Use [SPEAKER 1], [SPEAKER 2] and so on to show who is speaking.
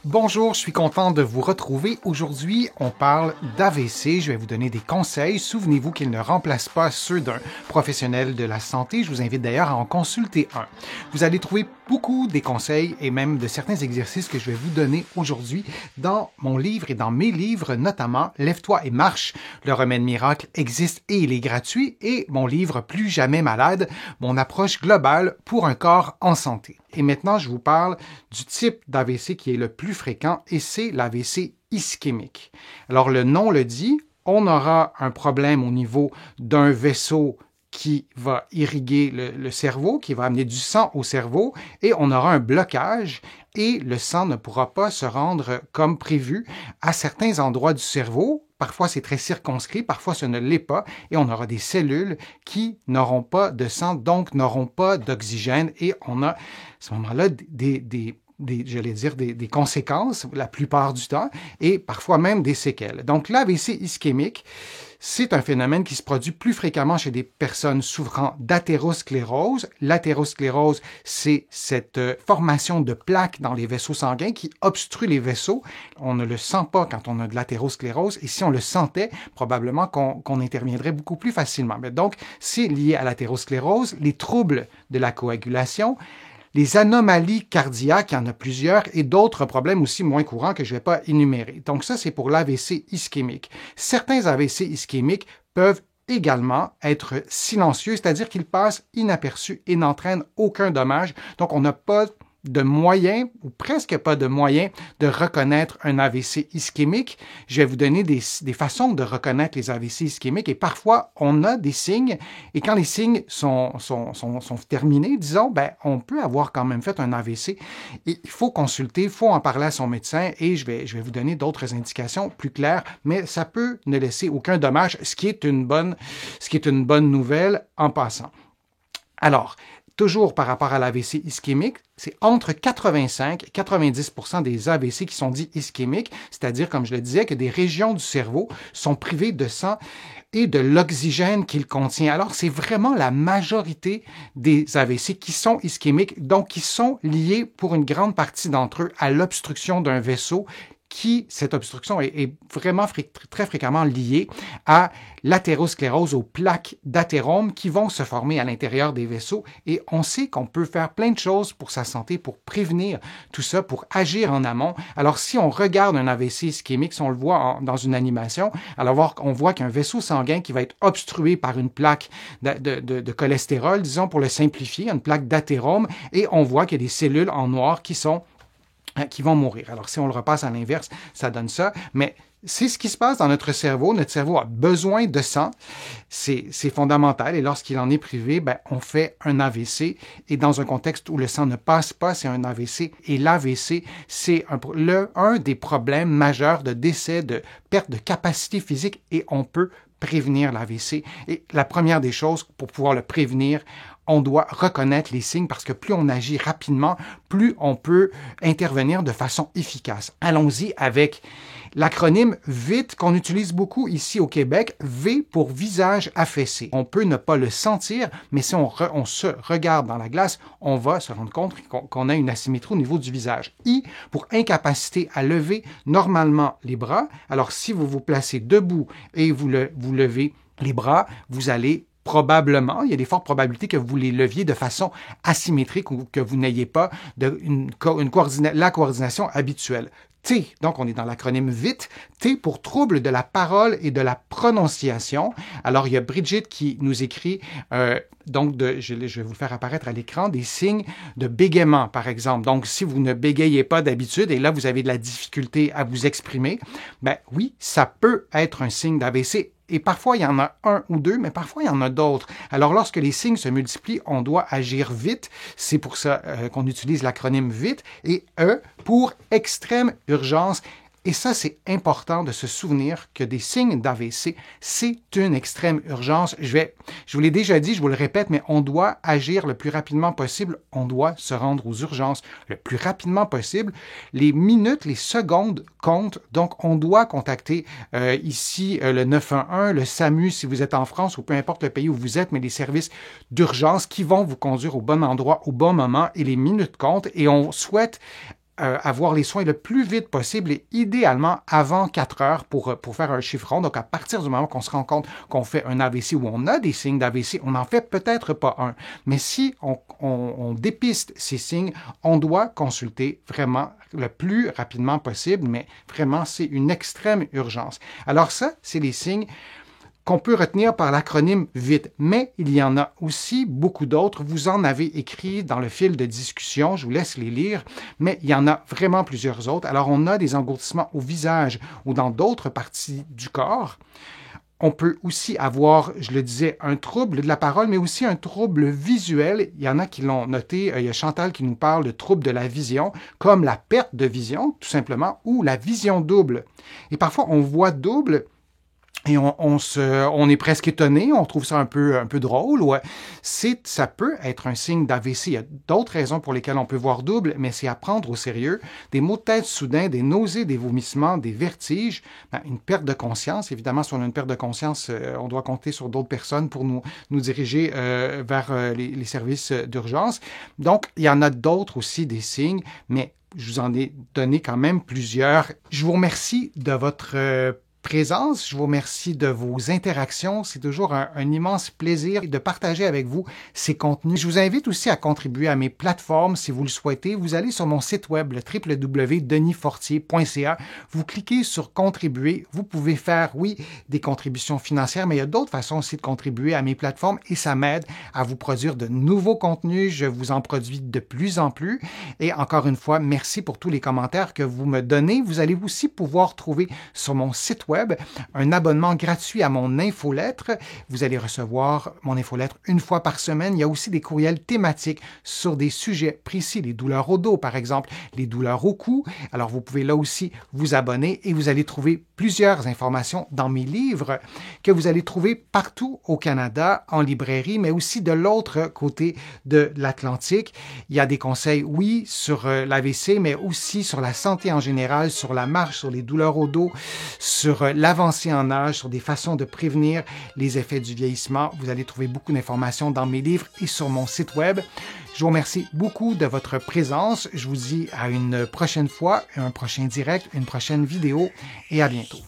[SPEAKER 1] Bonjour, je suis content de vous retrouver. Aujourd'hui, on parle d'AVC. Je vais vous donner des conseils. Souvenez-vous qu'ils ne remplacent pas ceux d'un professionnel de la santé. Je vous invite d'ailleurs à en consulter un. Vous allez trouver beaucoup des conseils et même de certains exercices que je vais vous donner aujourd'hui dans mon livre et dans mes livres, notamment Lève-toi et marche. Le remède miracle existe et il est gratuit. Et mon livre Plus jamais malade, mon approche globale pour un corps en santé. Et maintenant, je vous parle du type d'AVC qui est le plus fréquent et c'est l'AVC ischémique. Alors, le nom le dit, on aura un problème au niveau d'un vaisseau qui va irriguer le cerveau, qui va amener du sang au cerveau et on aura un blocage et le sang ne pourra pas se rendre comme prévu à certains endroits du cerveau. Parfois, c'est très circonscrit, parfois, ce ne l'est pas et on aura des cellules qui n'auront pas de sang, donc n'auront pas d'oxygène et on a à ce moment-là des conséquences la plupart du temps et parfois même des séquelles. Donc, l'AVC ischémique, c'est un phénomène qui se produit plus fréquemment chez des personnes souffrant d'athérosclérose. L'athérosclérose, c'est cette formation de plaques dans les vaisseaux sanguins qui obstrue les vaisseaux. On ne le sent pas quand on a de l'athérosclérose et si on le sentait, probablement qu'on interviendrait beaucoup plus facilement. Mais donc, c'est lié à l'athérosclérose, les troubles de la coagulation, les anomalies cardiaques, il y en a plusieurs, et d'autres problèmes aussi moins courants que je ne vais pas énumérer. Donc ça, c'est pour l'AVC ischémique. Certains AVC ischémiques peuvent également être silencieux, c'est-à-dire qu'ils passent inaperçus et n'entraînent aucun dommage. Donc on n'a pas de moyens, ou presque pas de moyens, de reconnaître un AVC ischémique. Je vais vous donner des façons de reconnaître les AVC ischémiques et parfois, on a des signes et quand les signes sont terminés, disons, on peut avoir quand même fait un AVC. Et il faut consulter, il faut en parler à son médecin et je vais vous donner d'autres indications plus claires, mais ça peut ne laisser aucun dommage, ce qui est une bonne nouvelle en passant. Alors, toujours par rapport à l'AVC ischémique, c'est entre 85 et 90% des AVC qui sont dits ischémiques, c'est-à-dire, comme je le disais, que des régions du cerveau sont privées de sang et de l'oxygène qu'il contient. Alors, c'est vraiment la majorité des AVC qui sont ischémiques, donc qui sont liés pour une grande partie d'entre eux à l'obstruction d'un vaisseau cette obstruction est vraiment très fréquemment liée à l'athérosclérose, aux plaques d'athérome qui vont se former à l'intérieur des vaisseaux. Et on sait qu'on peut faire plein de choses pour sa santé, pour prévenir tout ça, pour agir en amont. Alors, si on regarde un AVC ischémique, si on le voit dans une animation, alors on voit qu'un vaisseau sanguin qui va être obstrué par une plaque de cholestérol, disons pour le simplifier, une plaque d'athérome, et on voit qu'il y a des cellules en noir qui vont mourir. Alors, si on le repasse à l'inverse, ça donne ça. Mais c'est ce qui se passe dans notre cerveau. Notre cerveau a besoin de sang. C'est fondamental. Et lorsqu'il en est privé, on fait un AVC. Et dans un contexte où le sang ne passe pas, c'est un AVC. Et l'AVC, c'est un des problèmes majeurs de décès, de perte de capacité physique. Et on peut prévenir l'AVC. Et la première des choses, pour pouvoir le prévenir, on doit reconnaître les signes parce que plus on agit rapidement, plus on peut intervenir de façon efficace. Allons-y avec l'acronyme VIT qu'on utilise beaucoup ici au Québec, V pour visage affaissé. On peut ne pas le sentir, mais si on se regarde dans la glace, on va se rendre compte qu'on a une asymétrie au niveau du visage. I pour incapacité à lever normalement les bras. Alors, si vous vous placez debout et vous levez les bras, vous allez probablement, il y a des fortes probabilités que vous les leviez de façon asymétrique ou que vous n'ayez pas la coordination habituelle. T, donc on est dans l'acronyme VIT, T pour trouble de la parole et de la prononciation. Alors, il y a Bridget qui nous écrit, je vais vous le faire apparaître à l'écran, des signes de bégaiement, par exemple. Donc, si vous ne bégayez pas d'habitude et là, vous avez de la difficulté à vous exprimer, oui, ça peut être un signe d'AVC. Et parfois, il y en a un ou deux, mais parfois, il y en a d'autres. Alors, lorsque les signes se multiplient, on doit agir vite. C'est pour ça qu'on utilise l'acronyme VIT. Et E pour extrême urgence. Et ça, c'est important de se souvenir que des signes d'AVC, c'est une extrême urgence. Je vous l'ai déjà dit, je vous le répète, mais on doit agir le plus rapidement possible. On doit se rendre aux urgences le plus rapidement possible. Les minutes, les secondes comptent. Donc, on doit contacter ici le 911, le SAMU si vous êtes en France ou peu importe le pays où vous êtes, mais les services d'urgence qui vont vous conduire au bon endroit, au bon moment et les minutes comptent. Et on souhaite avoir les soins le plus vite possible et idéalement avant 4 heures pour faire un chiffron. Donc, à partir du moment qu'on se rend compte qu'on fait un AVC ou on a des signes d'AVC, on n'en fait peut-être pas un. Mais si on dépiste ces signes, on doit consulter vraiment le plus rapidement possible, mais vraiment, c'est une extrême urgence. Alors ça, c'est les signes qu'on peut retenir par l'acronyme VITT. Mais il y en a aussi beaucoup d'autres. Vous en avez écrit dans le fil de discussion. Je vous laisse les lire. Mais il y en a vraiment plusieurs autres. Alors, on a des engourdissements au visage ou dans d'autres parties du corps. On peut aussi avoir, je le disais, un trouble de la parole, mais aussi un trouble visuel. Il y en a qui l'ont noté. Il y a Chantal qui nous parle de trouble de la vision, comme la perte de vision, tout simplement, ou la vision double. Et parfois, on voit double. Et on est presque étonné, on trouve ça un peu drôle. Ouais. Ça peut être un signe d'AVC. Il y a d'autres raisons pour lesquelles on peut voir double, mais c'est à prendre au sérieux. Des maux de tête soudains, des nausées, des vomissements, des vertiges, une perte de conscience. Évidemment, si on a une perte de conscience, on doit compter sur d'autres personnes pour nous diriger vers les services d'urgence. Donc, il y en a d'autres aussi, des signes, mais je vous en ai donné quand même plusieurs. Je vous remercie de votre présence. Je vous remercie de vos interactions. C'est toujours un immense plaisir de partager avec vous ces contenus. Je vous invite aussi à contribuer à mes plateformes si vous le souhaitez. Vous allez sur mon site web, le www.denisfortier.ca. Vous cliquez sur contribuer. Vous pouvez faire, oui, des contributions financières, mais il y a d'autres façons aussi de contribuer à mes plateformes et ça m'aide à vous produire de nouveaux contenus. Je vous en produis de plus en plus. Et encore une fois, merci pour tous les commentaires que vous me donnez. Vous allez aussi pouvoir trouver sur mon site web un abonnement gratuit à mon infolettre. Vous allez recevoir mon infolettre une fois par semaine. Il y a aussi des courriels thématiques sur des sujets précis, les douleurs au dos par exemple, les douleurs au cou. Alors vous pouvez là aussi vous abonner et vous allez trouver plusieurs informations dans mes livres que vous allez trouver partout au Canada en librairie, mais aussi de l'autre côté de l'Atlantique. Il y a des conseils, oui, sur l'AVC, mais aussi sur la santé en général, sur la marche, sur les douleurs au dos, sur l'avancée en âge, sur des façons de prévenir les effets du vieillissement. Vous allez trouver beaucoup d'informations dans mes livres et sur mon site web. Je vous remercie beaucoup de votre présence. Je vous dis à une prochaine fois, un prochain direct, une prochaine vidéo et à bientôt.